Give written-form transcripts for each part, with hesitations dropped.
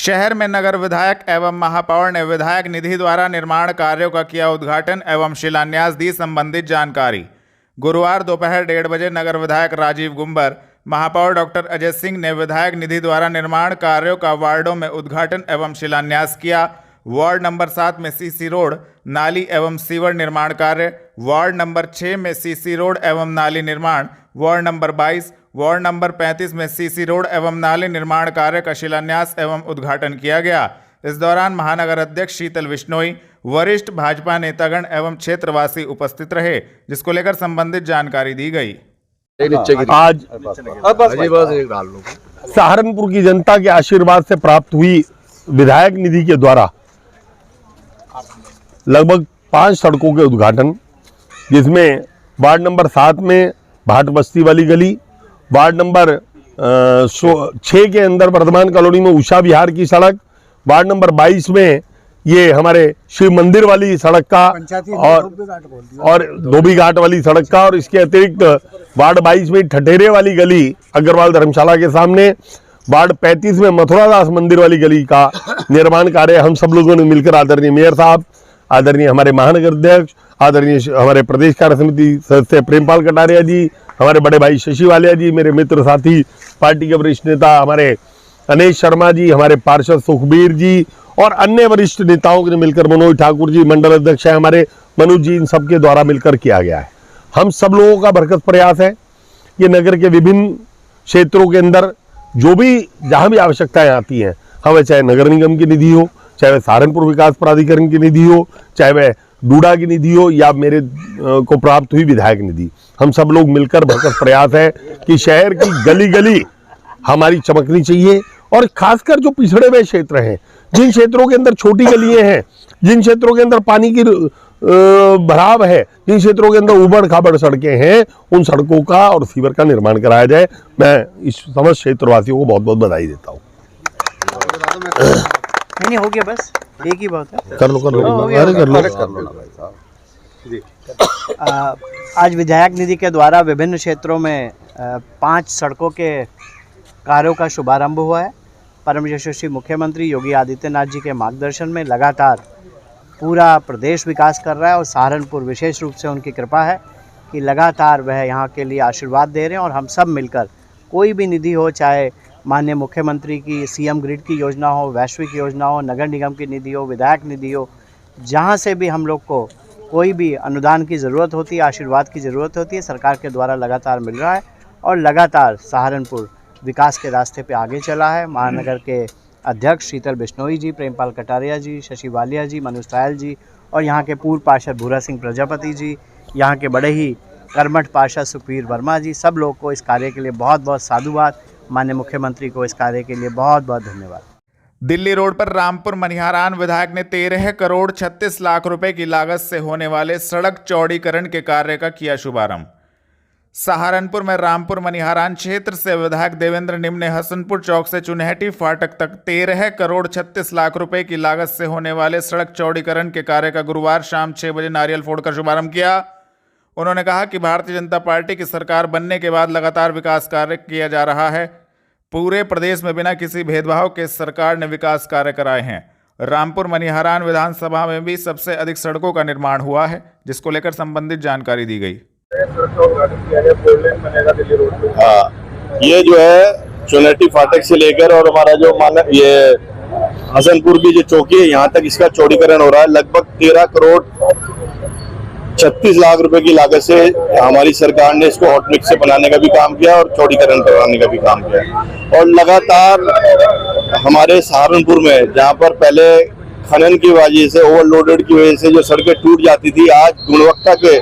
शहर में नगर विधायक एवं महापौर ने विधायक निधि द्वारा निर्माण कार्यों का किया उद्घाटन एवं शिलान्यास, दी संबंधित जानकारी। गुरुवार दोपहर 1:30 बजे नगर विधायक राजीव गुंबर, महापौर डॉक्टर अजय सिंह ने विधायक निधि द्वारा निर्माण कार्यों का वार्डों में उद्घाटन एवं शिलान्यास किया। वार्ड नंबर 7 में सीसी रोड, नाली एवं सीवर निर्माण कार्य, वार्ड नंबर 6 में सीसी रोड एवं नाली निर्माण, वार्ड नंबर 22, वार्ड नंबर 35 में सीसी रोड एवं नाली निर्माण कार्य का शिलान्यास एवं उद्घाटन किया गया। इस दौरान महानगर अध्यक्ष शीतल बिश्नोई, वरिष्ठ भाजपा नेतागण एवं क्षेत्रवासी उपस्थित रहे, जिसको लेकर संबंधित जानकारी दी गई। आज सहारनपुर की जनता के आशीर्वाद से प्राप्त हुई विधायक निधि के द्वारा लगभग 5 सड़कों के उद्घाटन, जिसमें वार्ड नंबर 7 में भाट बस्ती वाली गली, वार्ड नंबर 6 के अंदर वर्धमान कॉलोनी में उषा विहार की सड़क, वार्ड नंबर 22 में ये हमारे शिव मंदिर वाली सड़क का और धोबी घाट वाली सड़क का, और इसके अतिरिक्त वार्ड 22 में ठठेरे वाली गली अग्रवाल धर्मशाला के सामने, वार्ड 35 में मथुरा दास मंदिर वाली गली का निर्माण कार्य हम सब लोगों ने मिलकर आदरणीय मेयर साहब, आदरणीय हमारे महानगर अध्यक्ष, आदरणीय हमारे प्रदेश कार्य समिति सदस्य प्रेमपाल कटारिया जी, हमारे बड़े भाई शशि वालिया जी, मेरे मित्र साथी पार्टी के वरिष्ठ नेता हमारे अनेश शर्मा जी, हमारे पार्षद सुखबीर जी और अन्य वरिष्ठ नेताओं ने मिलकर, मनोज ठाकुर जी मंडल अध्यक्ष है हमारे, मनोज जी, इन सबके द्वारा मिलकर किया गया है। हम सब लोगों का भरसक प्रयास है कि नगर के विभिन्न क्षेत्रों के अंदर जो भी जहाँ भी आवश्यकताएं आती हैं, हमें चाहे नगर निगम की निधि हो, चाहे वह सहारनपुर विकास प्राधिकरण की निधि हो, चाहे वह डूडा की निधि हो या मेरे को प्राप्त हुई विधायक निधि, हम सब लोग मिलकर भरसक प्रयास है कि शहर की गली गली हमारी चमकनी चाहिए। और खासकर जो पिछड़े हुए क्षेत्र हैं, जिन क्षेत्रों के अंदर छोटी गलियां हैं, जिन क्षेत्रों के अंदर पानी की भराव है, जिन क्षेत्रों के अंदर उबड़ खाबड़ सड़कें हैं, उन सड़कों का और सीवर का निर्माण कराया जाए। मैं इस समस्त क्षेत्रवासियों को बहुत बहुत बधाई देता हूँ। नहीं हो गया, बस एक ही बात है। कर लो अरे कर लो। आज विधायक निधि के द्वारा विभिन्न क्षेत्रों में 5 सड़कों के कार्यों का शुभारंभ हुआ है। परम यशस्वी मुख्यमंत्री योगी आदित्यनाथ जी के मार्गदर्शन में लगातार पूरा प्रदेश विकास कर रहा है और सहारनपुर विशेष रूप से उनकी कृपा है कि लगातार वह यहाँ के लिए आशीर्वाद दे रहे हैं। और हम सब मिलकर कोई भी निधि हो, चाहे माननीय मुख्यमंत्री की सीएम ग्रिड की योजना हो, वैश्विक योजना हो, नगर निगम की निधि हो, विधायक निधि हो, जहाँ से भी हम लोग को कोई भी अनुदान की ज़रूरत होती है, आशीर्वाद की ज़रूरत होती है, सरकार के द्वारा लगातार मिल रहा है और लगातार सहारनपुर विकास के रास्ते पे आगे चला है। महानगर के अध्यक्ष शीतल बिश्नोई जी, प्रेमपाल कटारिया जी, शशि वालिया जी, मनोज तायल जी और यहाँ के पूर्व पार्षद भूरा सिंह प्रजापति जी, यहाँ के बड़े ही कर्मठ पार्षद सुखबीर वर्मा जी, सब लोग को इस कार्य के लिए बहुत बहुत साधुवाद। माननीय मुख्यमंत्री को इस कार्य के लिए बहुत बहुत धन्यवाद। दिल्ली रोड पर रामपुर मनिहारान विधायक ने 13 करोड़ 36 लाख रुपए की लागत से होने वाले सड़क चौड़ीकरण के कार्य का किया शुभारंभ। सहारनपुर में रामपुर मनिहारान क्षेत्र से विधायक देवेंद्र निम ने हसनपुर चौक से चुनहटी फाटक तक 13 करोड़ 36 लाख रुपए की लागत से होने वाले सड़क चौड़ीकरण के कार्य का गुरुवार शाम 6 बजे नारियल फोड़कर शुभारंभ किया। उन्होंने कहा कि भारतीय जनता पार्टी की सरकार बनने के बाद लगातार विकास कार्य किया जा रहा है। पूरे प्रदेश में बिना किसी भेदभाव के सरकार ने विकास कार्य कराए हैं। रामपुर मनिहारान विधानसभा में भी सबसे अधिक सड़कों का निर्माण हुआ है, जिसको लेकर संबंधित जानकारी दी गई। हाँ, ये जो है चुनहटी फाटक से लेकर और हमारा जो ये हसनपुर की जो चौकी है, यहाँ तक इसका चौड़ीकरण हो रहा है। लगभग 13 करोड़ 36 लाख रुपए की लागत से हमारी सरकार ने इसको हॉट मिक्स से बनाने का भी काम किया और चौड़ीकरण करवाने का भी काम किया। और लगातार हमारे सहारनपुर में, जहाँ पर पहले खनन की वजह से, ओवरलोडेड की वजह से जो सड़कें टूट जाती थी, आज गुणवत्ता के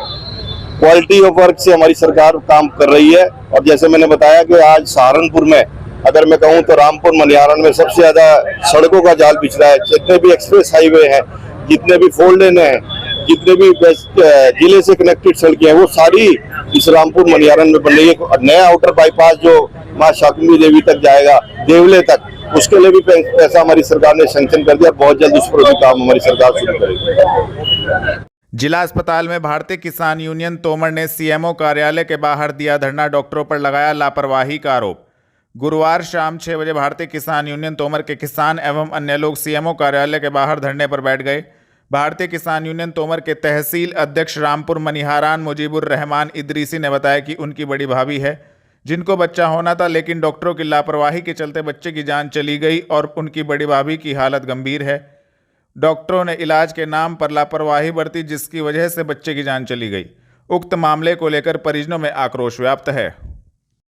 क्वालिटी ऑफ वर्क से हमारी सरकार काम कर रही है। और जैसे मैंने बताया कि आज सहारनपुर में अगर मैं कहूँ तो रामपुर मनिहारान में सबसे ज्यादा सड़कों का जाल बिछ रहा है। जितने भी एक्सप्रेस हाईवे हैं, जितने भी 4 लेन हैं, जितने भी जिले से कनेक्टेड सड़कें हैं, वो सारी इस रामपुर मनिहारान में बन रही है। नया आउटर बाईपास जो माँ शाकुंभी देवी तक जाएगा, देवले तक, उसके लिए भी पैसा हमारी सरकार ने सैंक्शन कर दिया। बहुत जल्द उस पर भी काम हमारी सरकार शुरू करेगी। जिला अस्पताल में भारतीय किसान यूनियन तोमर ने सीएमओ कार्यालय के बाहर दिया धरना, डॉक्टरों पर लगाया लापरवाही का आरोप। गुरुवार शाम 6 बजे भारतीय किसान यूनियन तोमर के किसान एवं अन्य लोग सीएमओ कार्यालय के बाहर धरने पर बैठ गए। भारतीय किसान यूनियन तोमर के तहसील अध्यक्ष रामपुर मनिहारान मुजीबुर रहमान इदरीसी ने बताया कि उनकी बड़ी भाभी है जिनको बच्चा होना था, लेकिन डॉक्टरों की लापरवाही के चलते बच्चे की जान चली गई और उनकी बड़ी भाभी की हालत गंभीर है। डॉक्टरों ने इलाज के नाम पर लापरवाही बरती जिसकी वजह से बच्चे की जान चली गई। उक्त मामले को लेकर परिजनों में आक्रोश व्याप्त है।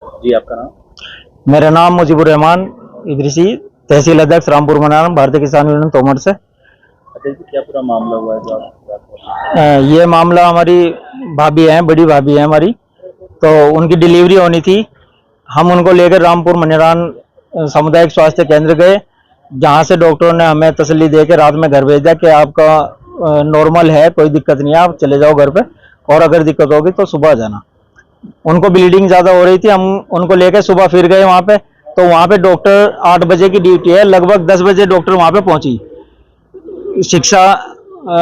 जी आपका नाम? मेरा नाम मुजीबुर रहमान इदरीसी, तहसील अध्यक्ष रामपुर मनारम, भारतीय किसान यूनियन तोमर से। अच्छा जी, क्या पूरा मामला हुआ है जो आप? ये मामला हमारी भाभी है, बड़ी भाभी है हमारी, तो उनकी डिलीवरी होनी थी। हम उनको लेकर रामपुर मनिहारान सामुदायिक स्वास्थ्य केंद्र गए, जहाँ से डॉक्टरों ने हमें तसल्ली दे के रात में घर भेजा कि आपका नॉर्मल है, कोई दिक्कत नहीं है, आप चले जाओ घर पे, और अगर दिक्कत होगी तो सुबह जाना। उनको ब्लीडिंग ज़्यादा हो रही थी, हम उनको लेकर सुबह फिर गए वहाँ पे, तो वहाँ पे डॉक्टर 8 बजे की ड्यूटी है, लगभग 10 बजे डॉक्टर वहाँ पे पहुँची। शिक्षा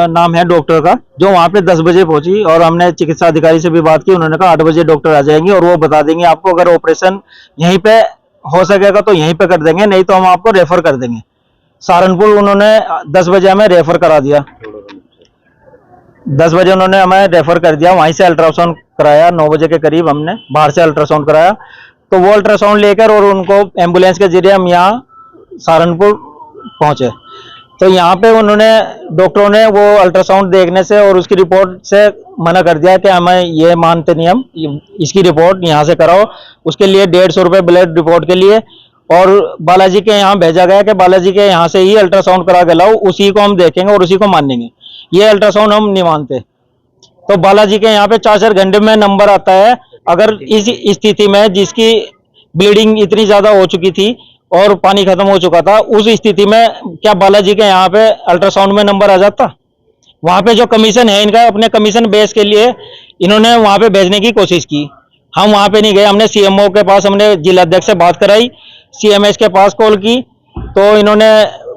नाम है डॉक्टर का, जो वहाँ पे 10 बजे पहुँची, और हमने चिकित्सा अधिकारी से भी बात की। उन्होंने कहा 8 बजे डॉक्टर आ जाएंगे और वो बता देंगे आपको, अगर ऑपरेशन यहीं पे हो सकेगा तो यहीं पे कर देंगे, नहीं तो हम आपको रेफर कर देंगे सहारनपुर। उन्होंने 10 बजे हमें रेफर करा दिया, 10 बजे उन्होंने हमें रेफर कर दिया। वहीं से अल्ट्रासाउंड कराया, 9 बजे के करीब हमने बाहर से अल्ट्रासाउंड कराया, तो वो अल्ट्रासाउंड लेकर और उनको एम्बुलेंस के जरिए हम यहाँ सहारनपुर पहुँचे। तो यहाँ पे उन्होंने, डॉक्टरों ने वो अल्ट्रासाउंड देखने से और उसकी रिपोर्ट से मना कर दिया कि हमें ये मानते नहीं, हम इसकी रिपोर्ट यहाँ से कराओ। उसके लिए 150 रुपये ब्लड रिपोर्ट के लिए, और बालाजी के यहाँ भेजा गया कि बालाजी के यहाँ से ही अल्ट्रासाउंड करा के लाओ, उसी को हम देखेंगे और उसी को मानेंगे, ये अल्ट्रासाउंड हम नहीं मानते। तो बालाजी के यहाँ पे 4-4 घंटे में नंबर आता है। अगर इस स्थिति में जिसकी ब्लीडिंग इतनी ज्यादा हो चुकी थी और पानी खत्म हो चुका था, उस स्थिति में क्या बालाजी के यहाँ पे अल्ट्रासाउंड में नंबर आ जाता? वहाँ पे जो कमीशन है इनका, अपने कमीशन बेस के लिए इन्होंने वहाँ पे भेजने की कोशिश की। हम वहाँ पे नहीं गए, हमने सीएमओ के पास, हमने जिला अध्यक्ष से बात कराई, सीएमएस के पास कॉल की, तो इन्होंने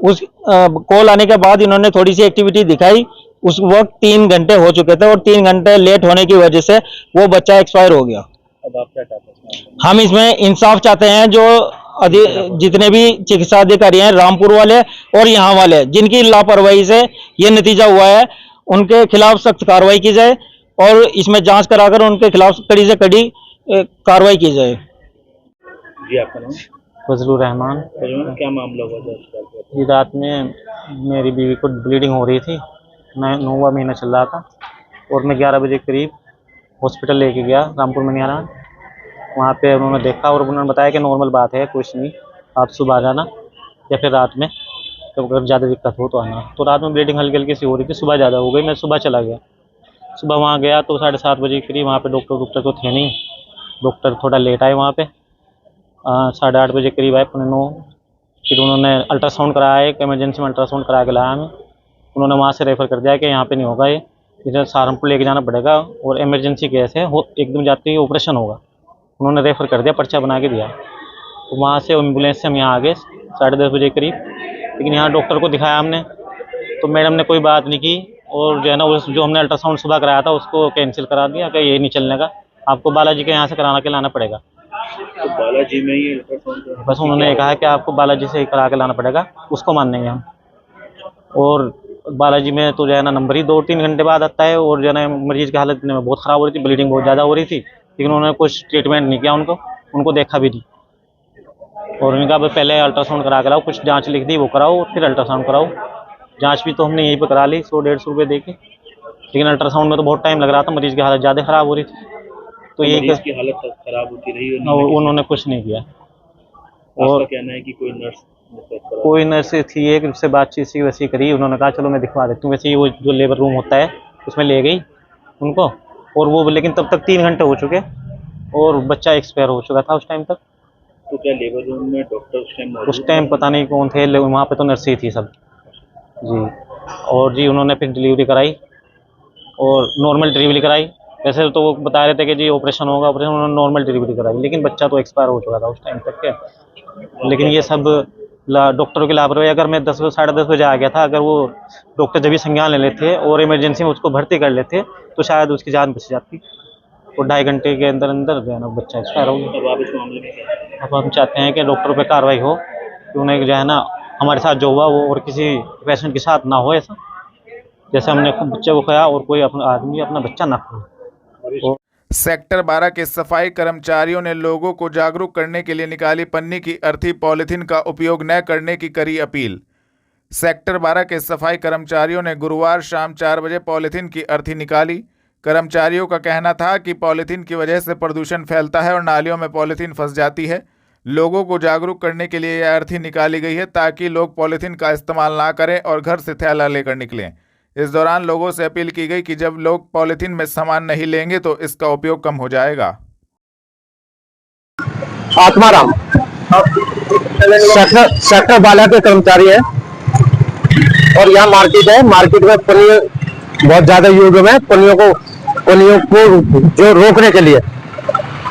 उस कॉल आने के बाद इन्होंने थोड़ी सी एक्टिविटी दिखाई। उस वक्त 3 घंटे हो चुके थे और 3 घंटे लेट होने की वजह से वो बच्चा एक्सपायर हो गया। अब आप क्या चाहते हैं? हम इसमें इंसाफ चाहते हैं। जो जितने भी चिकित्सा अधिकारी हैं, रामपुर वाले और यहाँ वाले, जिनकी लापरवाही से ये नतीजा हुआ है, उनके खिलाफ सख्त कार्रवाई की जाए और इसमें जांच कराकर उनके खिलाफ कड़ी से कड़ी कार्रवाई की जाए। जी आपका नाम? फजलुर रहमान। क्या मामला हुआ जो? ये रात में मेरी बीवी को ब्लीडिंग हो रही थी, 9वां महीना चल रहा था, और मैं 11 बजे करीब हॉस्पिटल लेके गया रामपुर मनिहारान। वहाँ पे उन्होंने देखा और उन्होंने बताया कि नॉर्मल बात है, कुछ नहीं, आप सुबह आ जाना या फिर रात में, तो अगर ज़्यादा दिक्कत हो तो आना। तो रात में ब्लीडिंग हल्की हल्की सी हो रही थी, सुबह ज़्यादा हो गई, मैं सुबह चला गया। सुबह वहाँ गया तो 7:30 बजे के करीब, वहाँ पे डॉक्टर तो थे नहीं, डॉक्टर थोड़ा लेट आए वहाँ पे, 8:30 बजे करीब आए, 9:15। फिर उन्होंने अल्ट्रासाउंड कराया, एक इमरजेंसी में अल्ट्रासाउंड करा के लाया हमें। उन्होंने वहाँ से रेफ़र कर दिया कि यहाँ पे नहीं होगा, ये इधर सहारनपुर लेके जाना पड़ेगा और इमरजेंसी केस है, एकदम जाते ही ऑपरेशन होगा। उन्होंने रेफ़र कर दिया, पर्चा बना के दिया। तो वहाँ से एम्बुलेंस से हम यहाँ आ गए 10:30 बजे करीब। लेकिन यहाँ डॉक्टर को दिखाया हमने, तो मैडम ने कोई बात नहीं की, और जो है ना, उस जो हमने अल्ट्रासाउंड सुबह कराया था उसको कैंसिल करा दिया कि ये नहीं चलने का, आपको बालाजी के यहाँ से करा के लाना पड़ेगा। तो बालाजी में ही अल्ट्रासाउंड, बस उन्होंने कहा कि आपको बालाजी से ही करा के लाना पड़ेगा, उसको मानेंगे हम। और बालाजी में तो जो है ना नंबर ही 2-3 घंटे बाद आता है, और जो है ना मरीज की हालत में बहुत ख़राब हो रही थी, ब्लीडिंग बहुत ज़्यादा हो रही थी, लेकिन उन्होंने कुछ ट्रीटमेंट नहीं किया, उनको देखा भी नहीं। और उनका पहले अल्ट्रासाउंड करा के लाओ, कुछ जांच लिख दी वो कराओ, फिर अल्ट्रासाउंड कराओ। जांच भी तो हमने यहीं पे करा ली 100-150 रुपये दे के, लेकिन अल्ट्रासाउंड में तो बहुत टाइम लग रहा था, मरीज की हालत ज़्यादा ख़राब हो रही थी। तो ये मरीज की हालत ख़राब होती रही, उन्होंने कुछ नहीं किया। और कहना है कि कोई नर्स थी एक, उससे बातचीत सी वैसी करी, उन्होंने कहा चलो मैं दिखवा देती हूँ। वैसे ही वो जो लेबर रूम होता है उसमें ले गई उनको, और वो, लेकिन तब तक 3 घंटे हो चुके और बच्चा एक्सपायर हो चुका था उस टाइम तक। तो क्या लेबर रूम में डॉक्टर उस टाइम पता नहीं कौन थे, वहाँ पे तो नर्स ही थी सब जी। और जी उन्होंने फिर डिलीवरी कराई और नॉर्मल डिलीवरी कराई। वैसे तो वो बता रहे थे कि जी ऑपरेशन होगा, ऑपरेशन, उन्होंने नॉर्मल डिलीवरी कराई, लेकिन बच्चा तो एक्सपायर हो चुका था उस टाइम तक के। लेकिन ये सब डॉक्टरों की लापरवाही। अगर मैं 10 साढ़े 10 बजे आ गया था, अगर वो डॉक्टर जब भी संज्ञान ले लेते और इमरजेंसी में उसको भर्ती कर लेते तो शायद उसकी जान बच जाती, और 2.5 घंटे के अंदर अंदर जो है ना बच्चा एक्सपायर हो गया। अब आप इस मामले में अब हम चाहते हैं कि डॉक्टर पे कार्रवाई हो कि उन्हें जो है ना हमारे साथ जो हुआ वो और किसी पेशेंट के साथ ना हो ऐसा, जैसे हमने बच्चे को खाया और कोई अपना आदमी अपना बच्चा ना खाए। सेक्टर 12 के सफाई कर्मचारियों ने लोगों को जागरूक करने के लिए निकाली पन्नी की अर्थी पॉलिथीन का उपयोग न करने की करी अपील। सेक्टर 12 के सफाई कर्मचारियों ने गुरुवार शाम 4 बजे पॉलिथीन की अर्थी निकाली। कर्मचारियों का कहना था कि पॉलिथीन की वजह से प्रदूषण फैलता है और नालियों में पॉलिथीन फंस जाती है। लोगों को जागरूक करने के लिए यह अर्थी निकाली गई है ताकि लोग पॉलिथीन का इस्तेमाल ना करें और घर से थैला लेकर निकलें। इस दौरान लोगों से अपील की गई कि जब लोग पॉलिथीन में सामान नहीं लेंगे तो इसका उपयोग कम हो जाएगा। आत्माराम सेक्टर 12 के कर्मचारी है और यहाँ मार्केट है। मार्केट में पन्नी बहुत ज्यादा यूज में, पन्नियों को जो रोकने के लिए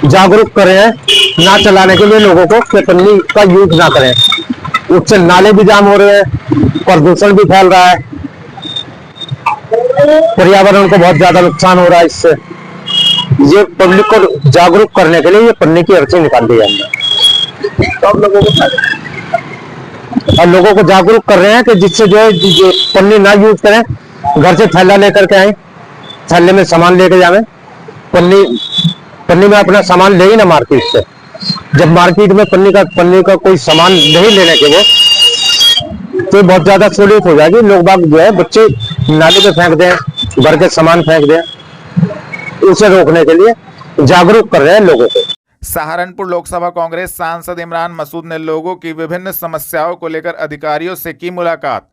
जागरूक कर रहे हैं, ना चलाने के लिए लोगों को कि पन्नी का यूज ना करें। उससे नाले भी जाम हो रहे हैं, प्रदूषण भी फैल रहा है, पर्यावरण को बहुत ज्यादा नुकसान हो रहा है। इससे ये पब्लिक को जागरूक करने के लिए ये पन्नी की अर्थी निकाल दी जाएगी। सब लोगों को जागरूक कर रहे हैं कि जिससे जो है पन्नी ना यूज करें, घर से थैला लेकर के आए, थैले में सामान लेके जाए। पन्नी में अपना सामान ले ही ना मार्केट से। जब मार्केट में पन्नी का कोई सामान नहीं लेने के लिए तो बहुत ज्यादा सहूलियत हो जाएगी। लोग बाग जो है बच्चे नाले पे फेंक दें, घर के सामान फेंक दें, उसे रोकने के लिए जागरूक कर रहे हैं लोगों को। सहारनपुर लोकसभा कांग्रेस सांसद इमरान मसूद ने लोगों की विभिन्न समस्याओं को लेकर अधिकारियों से की मुलाकात।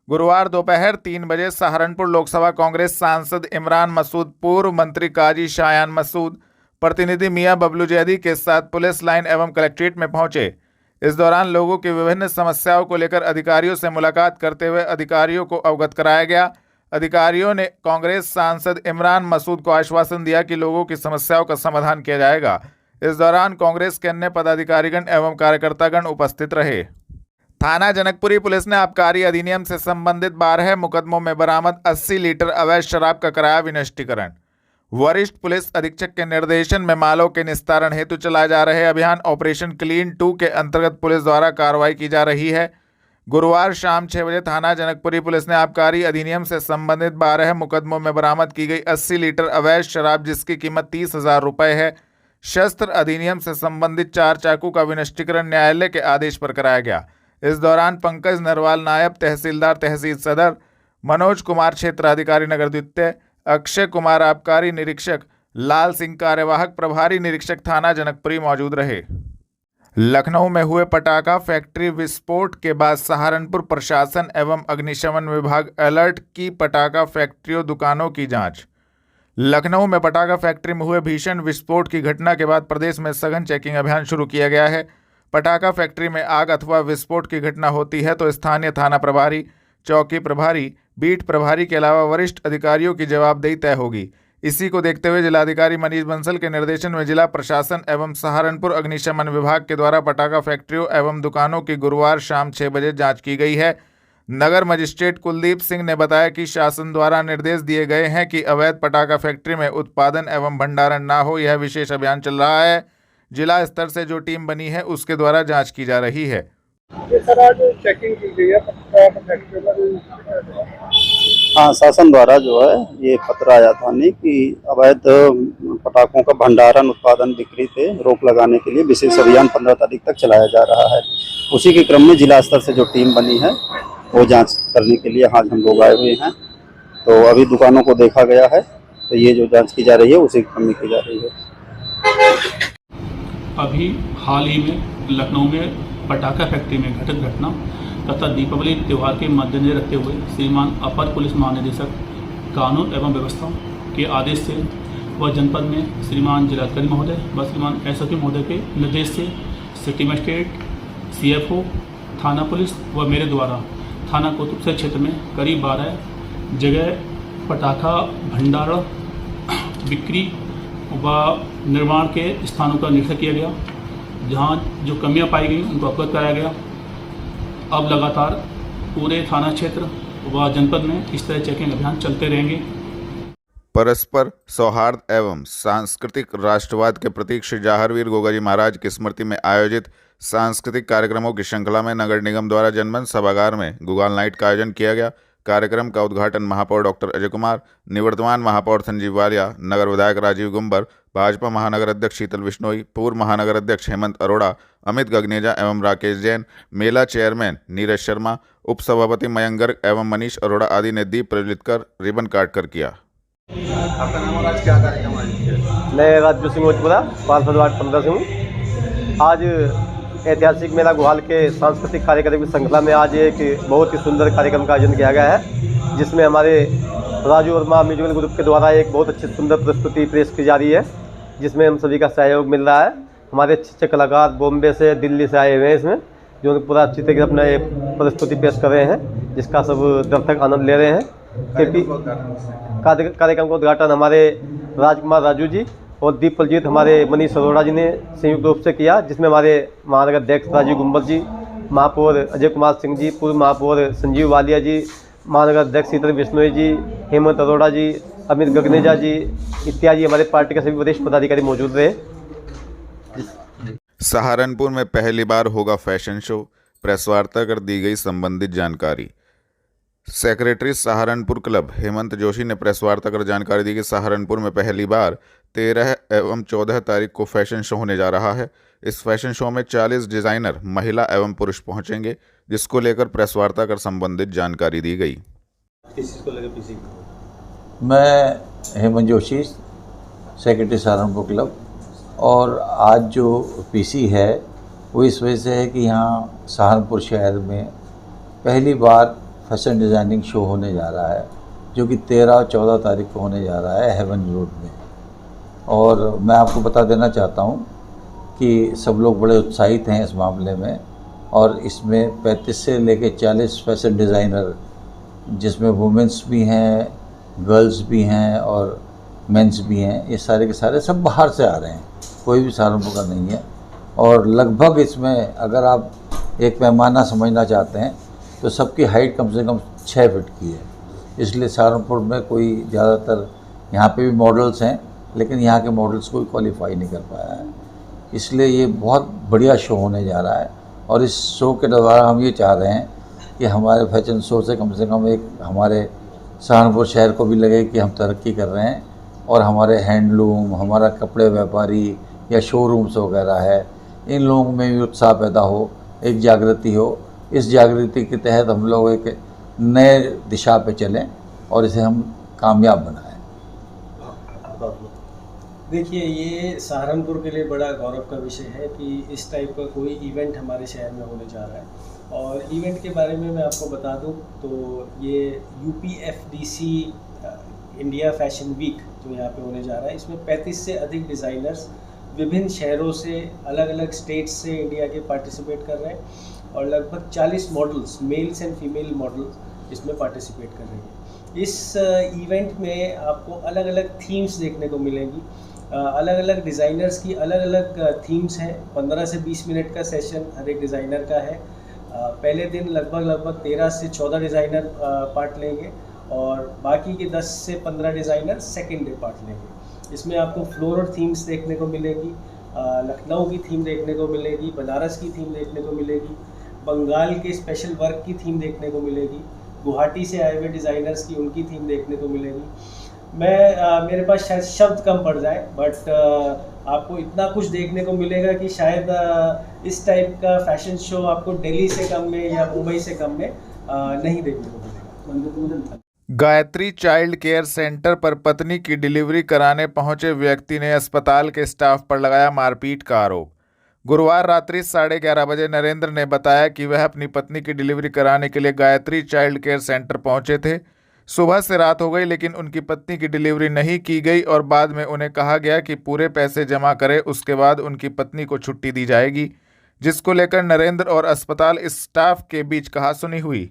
गुरुवार दोपहर 3 बजे सहारनपुर लोकसभा कांग्रेस सांसद इमरान मसूद, पूर्व मंत्री काजी शायान मसूद, प्रतिनिधि मियां बबलू जैदी के साथ पुलिस लाइन एवं कलेक्ट्रेट में पहुंचे। इस दौरान लोगों की विभिन्न समस्याओं को लेकर अधिकारियों से मुलाकात करते हुए अधिकारियों को अवगत कराया गया। अधिकारियों ने कांग्रेस सांसद इमरान मसूद को आश्वासन दिया कि लोगों की समस्याओं का समाधान किया जाएगा। इस दौरान कांग्रेस के अन्य पदाधिकारीगण एवं कार्यकर्तागण उपस्थित रहे। थाना जनकपुरी पुलिस ने आबकारी अधिनियम से संबंधित 12 मुकदमों में बरामद 80 लीटर अवैध शराब का कराया विनिष्टीकरण। वरिष्ठ पुलिस अधीक्षक के निर्देशन में मालों के निस्तारण हेतु चलाए जा रहे अभियान ऑपरेशन क्लीन 2 के अंतर्गत पुलिस द्वारा कार्रवाई की जा रही है। गुरुवार शाम 6 बजे थाना जनकपुरी पुलिस ने आबकारी अधिनियम से संबंधित 12 मुकदमों में बरामद की गई 80 लीटर अवैध शराब, जिसकी कीमत 30,000 रुपये है। शस्त्र अधिनियम से संबंधित 4 चाकू का विनिष्टीकरण न्यायालय के आदेश पर कराया गया। इस दौरान पंकज नरवाल नायब तहसीलदार तहसील सदर, मनोज कुमार क्षेत्राधिकारी नगर द्वितीय, अक्षय कुमार आबकारी निरीक्षक, लाल सिंह कार्यवाहक प्रभारी निरीक्षक थाना जनकपुरी मौजूद रहे। लखनऊ में हुए पटाखा फैक्ट्री विस्फोट के बाद सहारनपुर प्रशासन एवं अग्निशमन विभाग अलर्ट की पटाखा फैक्ट्रियों दुकानों की जांच। लखनऊ में पटाखा फैक्ट्री में हुए भीषण विस्फोट की घटना के बाद प्रदेश में सघन चेकिंग अभियान शुरू किया गया है। पटाखा फैक्ट्री में आग अथवा विस्फोट की घटना होती है तो स्थानीय थाना प्रभारी, चौकी प्रभारी, बीट प्रभारी के अलावा वरिष्ठ अधिकारियों की जवाबदेही तय होगी। इसी को देखते हुए जिलाधिकारी मनीष बंसल के निर्देशन में जिला प्रशासन एवं सहारनपुर अग्निशमन विभाग के द्वारा पटाखा फैक्ट्रियों एवं दुकानों की गुरुवार शाम 6 बजे जांच की गई है। नगर मजिस्ट्रेट कुलदीप सिंह ने बताया कि शासन द्वारा निर्देश दिए गए हैं कि अवैध पटाखा फैक्ट्री में उत्पादन एवं भंडारण ना हो। यह विशेष अभियान चल रहा है। जिला स्तर से जो टीम बनी है उसके द्वारा जांच की जा रही है। चेकिंग की गई है हाँ, शासन द्वारा जो है ये पत्र आया था नहीं कि अवैध पटाखों का भंडारण, उत्पादन, बिक्री पे रोक लगाने के लिए विशेष अभियान 15 तारीख तक चलाया जा रहा है। उसी के क्रम में जिला स्तर से जो टीम बनी है वो जांच करने के लिए आज हम लोग आए हुए हैं। तो अभी दुकानों को देखा गया है, तो ये जो जांच की जा रही है उसी क्रम में की जा रही है। अभी हाल ही में लखनऊ में पटाखा फैक्ट्री में घटित घटना तथा दीपावली त्यौहार के मद्देनजर रखते हुए श्रीमान अपर पुलिस महानिदेशक कानून एवं व्यवस्था के आदेश से व जनपद में श्रीमान जिलाधिकारी महोदय व श्रीमान एसओपी महोदय के निर्देश से सिटी मजिस्ट्रेट, सीएफओ, थाना पुलिस व मेरे द्वारा थाना कुतुबसर क्षेत्र में करीब 12 जगह पटाखा भंडारण, बिक्री व निर्माण के स्थानों का निरीक्षण किया गया। जहां जो कमियां पाई गई उनको अवगत कराया गया। अब लगातार पूरे थाना क्षेत्र व जनपद में इस तरह चेकिंग अभियान चलते रहेंगे। परस्पर सौहार्द एवं सांस्कृतिक राष्ट्रवाद के प्रतीक श्री जवाहरवीर गोगाजी महाराज की स्मृति में आयोजित सांस्कृतिक कार्यक्रमों की श्रृंखला में नगर निगम द्वारा जनमंच सभागार में गुगाल नाइट का आयोजन किया गया। कार्यक्रम का उद्घाटन महापौर डॉक्टर अजय कुमार, निवर्तमान महापौर संजीव वालिया, नगर विधायक राजीव गुम्बर, भाजपा महानगर अध्यक्ष शीतल बिश्नोई, पूर्व महानगर अध्यक्ष हेमंत अरोड़ा, अमित गगनेजा एवं राकेश जैन, मेला चेयरमैन नीरज शर्मा, उप सभापति मयंक गर्ग एवं मनीष अरोड़ा आदि ने दीप प्रज्वलित कर रिबन काट कर किया। आपका नाम और आज क्या कार्यक्रम है? मैं राजू सिंह ओजपुरा पार्षद वार्ड 15 से हूँ। आज ऐतिहासिक मेला गुहाल के सांस्कृतिक कार्यक्रम की श्रृंखला में आज एक बहुत ही सुंदर कार्यक्रम का आयोजन किया गया है, जिसमें हमारे राजू वर्मा म्यूजिकल ग्रुप के द्वारा एक बहुत अच्छी सुंदर प्रस्तुति पेश की जा रही है, जिसमें हम सभी का सहयोग मिल रहा है। हमारे अच्छे कलाकार बॉम्बे से, दिल्ली से आए हुए हैं इसमें, जो पूरा अच्छी तरीके से अपना प्रस्तुति पेश कर रहे हैं, जिसका सब दर्शक आनंद ले रहे हैं। कार्यक्रम का उद्घाटन हमारे राजकुमार राजू जी और दीप प्रज्वलित हमारे मनीष अरोड़ा जी ने संयुक्त रूप से किया, जिसमें हमारे महानगर अध्यक्ष राजीव गुम्बर जी, महापौर अजय कुमार सिंह जी, पूर्व महापौर संजीव वालिया जी, महानगर अध्यक्ष शीतल बिश्नोई जी, हेमंत अरोड़ा जी, अमित गगनेजा जी इत्यादि हमारे पार्टी के सभी वरिष्ठ पदाधिकारी मौजूद रहे। सहारनपुर में पहली बार होगा फैशन शो, प्रेस वार्ता कर दी गई संबंधित जानकारी। सेक्रेटरी सहारनपुर क्लब हेमंत जोशी ने प्रेस वार्ता कर जानकारी दी कि सहारनपुर में पहली बार 13 एवं 14 तारीख को फैशन शो होने जा रहा है। इस फैशन शो में 40 डिज़ाइनर महिला एवं पुरुष पहुंचेंगे, जिसको लेकर प्रेस वार्ता कर संबंधित जानकारी दी गई। मैं हेमंत जोशी, सेक्रेटरी सहारनपुर क्लब, और आज जो पीसी है वो इस वजह से है कि यहाँ सहारनपुर शहर में पहली बार फैशन डिज़ाइनिंग शो होने जा रहा है, जो कि 13 और 14 तारीख को होने जा रहा है हेवन रोड में। और मैं आपको बता देना चाहता हूँ कि सब लोग बड़े उत्साहित हैं इस मामले में, और इसमें 35 से लेकर 40 फैशन डिज़ाइनर, जिसमें वुमेंस भी हैं, गर्ल्स भी हैं और मेंस भी हैं, ये सारे के सारे सब बाहर से आ रहे हैं, कोई भी सहारनपुर का नहीं है। और लगभग इसमें अगर आप एक पैमाना समझना चाहते हैं तो सबकी हाइट कम से कम 6 फीट की है। इसलिए सहारनपुर में कोई ज़्यादातर यहाँ पे भी मॉडल्स हैं, लेकिन यहाँ के मॉडल्स कोई क्वालिफाई नहीं कर पाया है। इसलिए ये बहुत बढ़िया शो होने जा रहा है, और इस शो के द्वारा हम ये चाह रहे हैं कि हमारे फैशन शो से कम एक हमारे सहारनपुर शहर को भी लगे कि हम तरक्की कर रहे हैं, और हमारे हैंडलूम, हमारा कपड़े व्यापारी या शोरूम्स वगैरह है, इन लोगों में भी उत्साह पैदा हो, एक जागृति हो। इस जागृति के तहत हम लोग एक नए दिशा पे चलें और इसे हम कामयाब बनाएं। देखिए, ये सहारनपुर के लिए बड़ा गौरव का विषय है कि इस टाइप का कोई इवेंट हमारे शहर में होने जा रहा है। और इवेंट के बारे में मैं आपको बता दूं तो ये UPFDC इंडिया फैशन वीक जो यहाँ पे होने जा रहा है, इसमें 35 से अधिक डिज़ाइनर्स विभिन्न शहरों से, अलग अलग स्टेट्स से इंडिया के पार्टिसिपेट कर रहे हैं, और लगभग 40 models, mails and female models इसमें पार्टिसिपेट कर रहे हैं। इस इवेंट में आपको अलग अलग थीम्स देखने को मिलेंगी, अलग अलग डिज़ाइनर्स की अलग अलग थीम्स हैं। 15 से 20 मिनट का सेशन हर एक डिज़ाइनर का है। पहले दिन लगभग 13 से 14 डिज़ाइनर पार्ट लेंगे, और बाकी के 10 से 15 डिज़ाइनर सेकेंड डे पार्ट लेंगे। इसमें आपको फ्लोरल थीम्स देखने को मिलेगी, लखनऊ की थीम देखने को मिलेगी, बनारस की थीम देखने को मिलेगी, बंगाल के स्पेशल वर्क की थीम देखने को मिलेगी, गुवाहाटी से आए हुए डिज़ाइनर्स की उनकी थीम देखने को मिलेगी। मेरे पास शायद शब्द कम पड़ जाए, बट आपको इतना कुछ देखने को मिलेगा कि शायद इस टाइप का फैशन शो आपको दिल्ली से कम में या मुंबई से कम में नहीं देखने को मिलेगा। गायत्री चाइल्ड केयर सेंटर पर पत्नी की डिलीवरी कराने पहुंचे व्यक्ति ने अस्पताल के स्टाफ पर लगाया मारपीट का आरोप। गुरुवार रात्रि 11:30 बजे नरेंद्र ने बताया कि वह अपनी पत्नी की डिलीवरी कराने के लिए गायत्री चाइल्ड केयर सेंटर पहुंचे थे। सुबह से रात हो गई, लेकिन उनकी पत्नी की डिलीवरी नहीं की गई और बाद में उन्हें कहा गया कि पूरे पैसे जमा करें, उसके बाद उनकी पत्नी को छुट्टी दी जाएगी, जिसको लेकर नरेंद्र और अस्पताल स्टाफ के बीच कहासुनी हुई।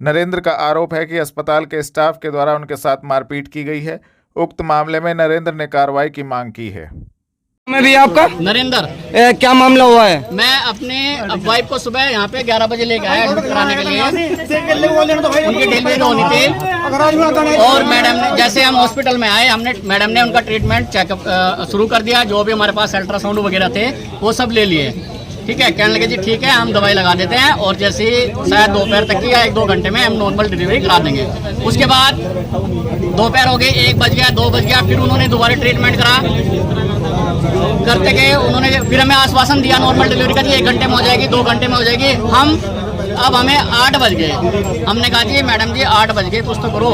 नरेंद्र का आरोप है कि अस्पताल के स्टाफ के द्वारा उनके साथ मारपीट की गई है। उक्त मामले में नरेंद्र ने कार्रवाई की मांग की है। मैं भी आपका नरेंद्र। क्या मामला हुआ है? मैं अपने वाइफ को सुबह यहाँ पे 11 बजे लेके आया एडमिट कराने के लिए। उनकी डिलीवरी होनी थी और मैडम ने, जैसे हम हॉस्पिटल में आए, हमने मैडम ने उनका ट्रीटमेंट चेकअप शुरू कर दिया। जो भी हमारे पास अल्ट्रासाउंड वगैरह थे वो सब ले लिए। ठीक है, कहने लगे जी ठीक है हम दवाई लगा देते हैं और जैसे ही शायद दोपहर तक की या 1-2 घंटे में हम नॉर्मल डिलीवरी करा देंगे। उसके बाद दोपहर हो गई, 1 बज गया, 2 बज गया, फिर उन्होंने दोबारा ट्रीटमेंट करा करते गए। उन्होंने फिर हमें आश्वासन दिया नॉर्मल डिलीवरी का, जी 1 घंटे में हो जाएगी, 2 घंटे में हो जाएगी। अब हमें 8 बज गए। हमने कहा जी मैडम जी 8 बज गए, कुछ तो करो।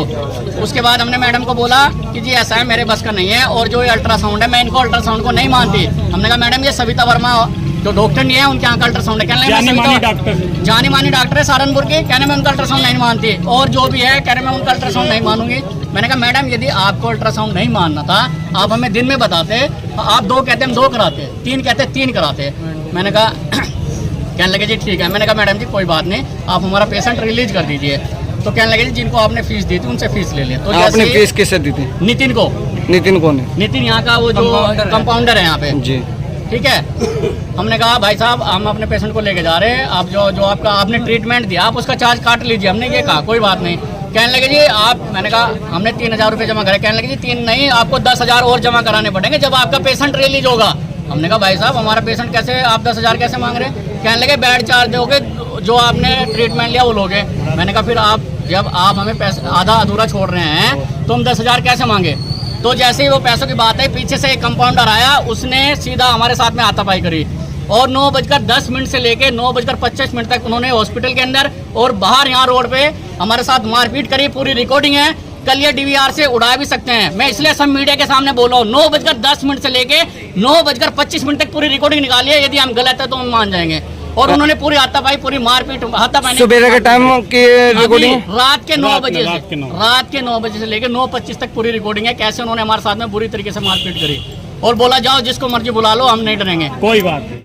उसके बाद हमने मैडम को बोला कि जी ऐसा है मेरे बस का नहीं है और जो ये अल्ट्रासाउंड है मैं इनको अल्ट्रासाउंड को नहीं मानती। हमने कहा मैडम ये सविता वर्मा जो डॉक्टर नहीं है उनके यहाँ का अल्ट्रासाउंड है, कहने जानी मानी डॉक्टर है सहारनपुर की, कहने में उनका अल्ट्रासाउंड नहीं मानती। और जो भी है कहने में उनका अल्ट्रासाउंड नहीं मानूंगी। मैंने कहा मैडम यदि आपको अल्ट्रासाउंड नहीं मानना था आप हमें दिन में बताते, आप 2 कहते हम 2 कराते, 3 कहते 3 कराते। मैंने कहा कहने लगे जी ठीक है। मैंने कहा मैडम जी कोई बात नहीं, आप हमारा पेशेंट रिलीज कर दीजिए। तो कहने लगे जी जिनको आपने फीस दी थी उनसे फीस ले लें। तो आपने फीस किससे दी थी? नितिन को। नितिन कौन है? नितिन यहाँ का वो जो कंपाउंडर है यहाँ पे जी। ठीक है, हमने कहा भाई साहब हम अपने पेशेंट को लेके जा रहे हैं, आप जो आपका आपने ट्रीटमेंट दिया आप उसका चार्ज काट लीजिए। हमने ये कहा कोई बात नहीं। कहने लगे जी आप, मैंने कहा हमने 3000 रुपये जमा करे। कहने लगे जी 3 नहीं आपको 10,000 और जमा कराने पड़ेंगे जब आपका पेशेंट रिलीज होगा। हमने कहा भाई साहब हमारा पेशेंट कैसे, आप 10,000 कैसे मांग रहे हैं? कहने लगे बेड चार्ज दोगे जो आपने ट्रीटमेंट लिया वो लोगे। मैंने कहा फिर आप जब आप हमें पैसा आधा अधूरा छोड़ रहे हैं तो हम 10,000 कैसे मांगे? तो जैसे ही वो पैसों की बात है पीछे से एक कंपाउंडर आया, उसने सीधा हमारे साथ में हाथापाई करी और 9:10 से लेके 9:25 तक उन्होंने हॉस्पिटल के अंदर और बाहर यहाँ रोड पे हमारे साथ मारपीट करी। पूरी रिकॉर्डिंग है, कल ये DVR से उड़ा भी सकते हैं। मैं इसलिए सब मीडिया के सामने बोला हूँ 9:10 से लेके 9:25 तक पूरी रिकॉर्डिंग निकाली है। यदि हम गलत है तो हम मान जाएंगे। और उन्होंने पूरी हाथापाई, पूरी मारपीट, हाथापाई सुबह के टाइम की रिकॉर्डिंग रात के 9 बजे से लेके 9:25 तक पूरी रिकॉर्डिंग है। कैसे उन्होंने हमारे साथ में बुरी तरीके से मारपीट करी और बोला जाओ जिसको मर्जी बुला लो हम नहीं डरेंगे। कोई बात नहीं।